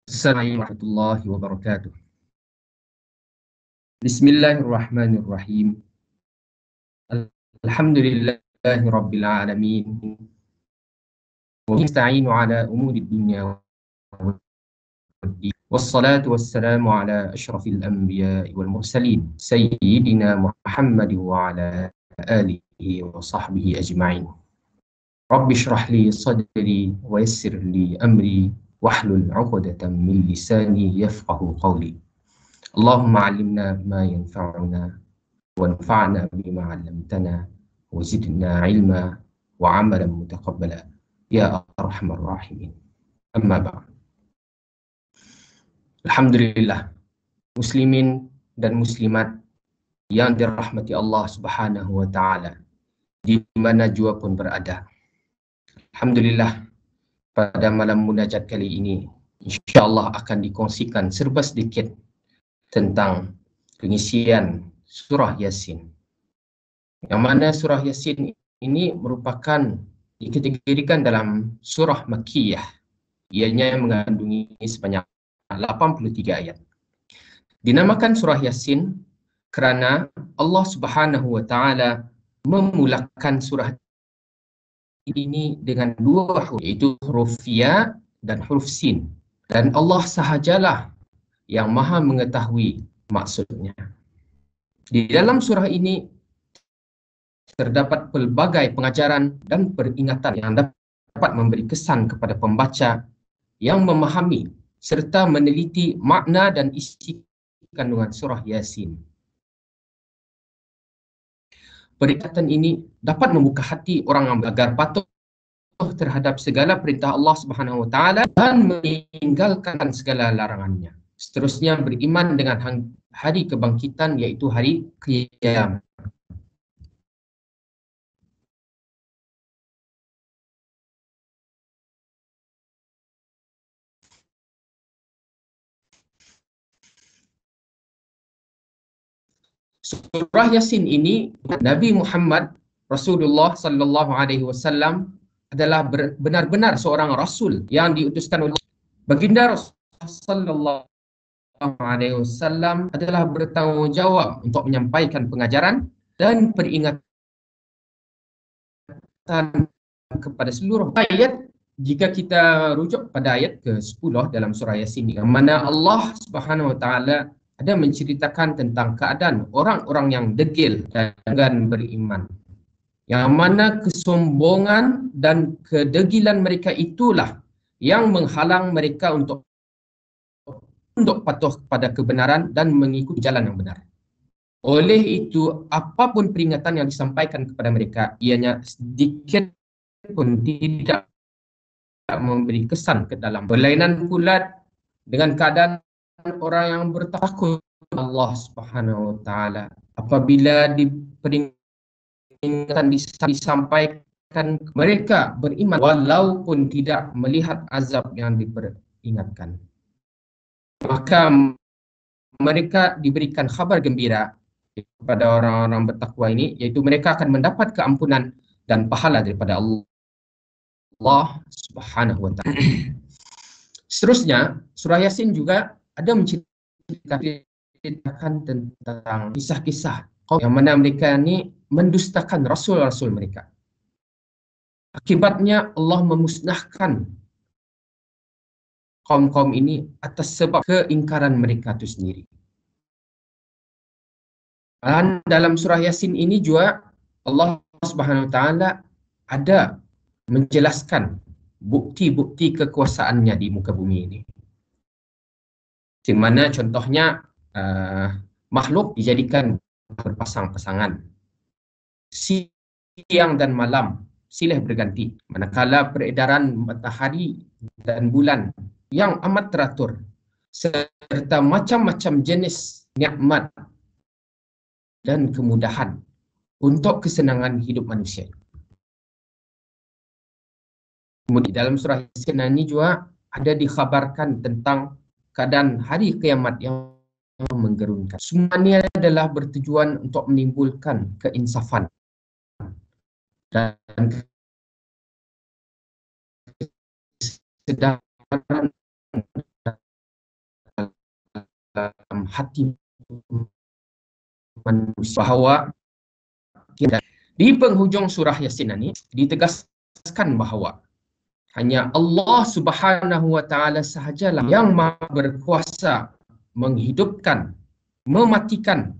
Assalamualaikum warahmatullahi wabarakatuh. Bismillahirrahmanirrahim. Alhamdulillahi rabbil alamin. Wa nasta'inu ala umuri dunya waddin. Wassalatu wassalamu ala asyrafil anbiya'i wal mursalin. Sayyidina Muhammadin wa ala alihi wa sahbihi ajma'in. Rabbi shrah li sadri wa yassir li amri wahlul 'uqdatam min lisani yafqahu qawli. Allahumma 'allimna ma yanfa'una wanfa'na bima 'allamtana wazidna 'ilma wa 'amalan mutaqabbala ya arhamar rahimin. Amma ba'd. Alhamdulillah, muslimin dan muslimat yang dirahmati Allah Subhanahu wa taala di mana jua pun berada. Alhamdulillah, pada malam munajat kali ini insyaallah akan dikongsikan serba sedikit tentang pengisian surah Yasin. Yang mana surah Yasin ini merupakan dikategorikan dalam surah Makkiyah. Ianya mengandungi sebanyak 83 ayat. Dinamakan surah Yasin kerana Allah Subhanahu wa taala memulakan surah ini dengan dua huruf, iaitu huruf ya dan huruf sin. Dan Allah sahajalah yang maha mengetahui maksudnya. Di dalam surah ini terdapat pelbagai pengajaran dan peringatan yang dapat memberi kesan kepada pembaca yang memahami serta meneliti makna dan isi kandungan surah Yasin. Peringatan ini dapat membuka hati orang agar patuh terhadap segala perintah Allah Subhanahu wa taala dan meninggalkan segala larangannya. Seterusnya beriman dengan hari kebangkitan, iaitu hari kiamat. Surah Yasin ini Nabi Muhammad Rasulullah sallallahu alaihi wasallam adalah benar-benar seorang rasul yang diutuskan oleh baginda Rasulullah sallallahu alaihi wasallam adalah bertanggungjawab untuk menyampaikan pengajaran dan peringatan kepada seluruh ayat. Jika kita rujuk pada ayat ke-10 dalam surah Yasin, yang mana Allah Subhanahu wa taala ada menceritakan tentang keadaan orang-orang yang degil dan enggan beriman, yang mana kesombongan dan kedegilan mereka itulah yang menghalang mereka untuk patuh kepada kebenaran dan mengikuti jalan yang benar. Oleh itu, apapun peringatan yang disampaikan kepada mereka, ianya sedikit pun tidak memberi kesan ke dalam. Berlainan pula dengan keadaan orang yang bertakwa Allah Subhanahu wa taala. Apabila peringatan disampaikan, mereka beriman walaupun tidak melihat azab yang diperingatkan. Maka mereka diberikan khabar gembira kepada orang-orang bertakwa ini, iaitu mereka akan mendapat keampunan dan pahala daripada Allah Subhanahu wa taala. Seterusnya, surah Yasin juga ada menceritakan tentang kisah-kisah kaum yang mana mereka ini mendustakan rasul-rasul mereka. Akibatnya Allah memusnahkan kaum-kaum ini atas sebab keingkaran mereka itu sendiri. Dan dalam surah Yasin ini juga Allah Subhanahu wa taala ada menjelaskan bukti-bukti kekuasaannya di muka bumi ini. Di mana contohnya makhluk dijadikan berpasang-pasangan, siang dan malam silih berganti, manakala peredaran matahari dan bulan yang amat teratur, serta macam-macam jenis nikmat dan kemudahan untuk kesenangan hidup manusia. Kemudian dalam surah Yasin ini juga ada dikhabarkan tentang keadaan hari kiamat yang menggerunkan. Semuanya adalah bertujuan untuk menimbulkan keinsafan dan kesedaran dalam hati manusia bahawa di penghujung surah Yasin ini ditegaskan bahawa hanya Allah Subhanahu wa taala sahajalah yang maha berkuasa menghidupkan, mematikan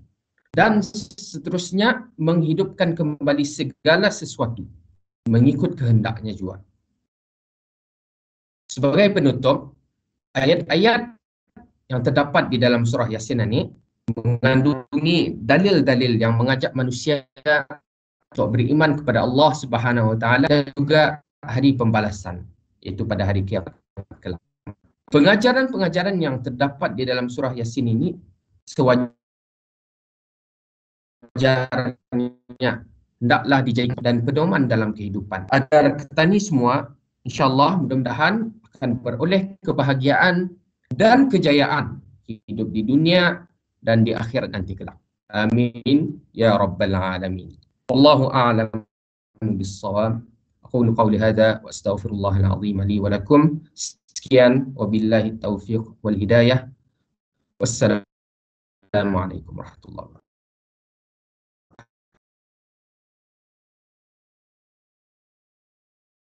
dan seterusnya menghidupkan kembali segala sesuatu mengikut kehendaknya jua. Sebagai penutup, ayat-ayat yang terdapat di dalam surah Yasin ini mengandungi dalil-dalil yang mengajak manusia untuk beriman kepada Allah Subhanahu wa taala dan juga hari pembalasan, iaitu pada hari kiamat kelak. Pengajaran-pengajaran yang terdapat di dalam surah Yasin ini sewajarnya hendaklah dijadikan dan pedoman dalam kehidupan agar kita ni semua insya-Allah mudah-mudahan akan beroleh kebahagiaan dan kejayaan hidup di dunia dan di akhirat nanti kelak. Amin ya rabbal alamin. Wallahu a'lam bis-shawab. Aqulu qawli hadza wa astaghfirullahal azim li wa lakum. Sekian wabillahi taufiq wal hidayah. Wassalamu alaikum warahmatullahi wabarakatuh.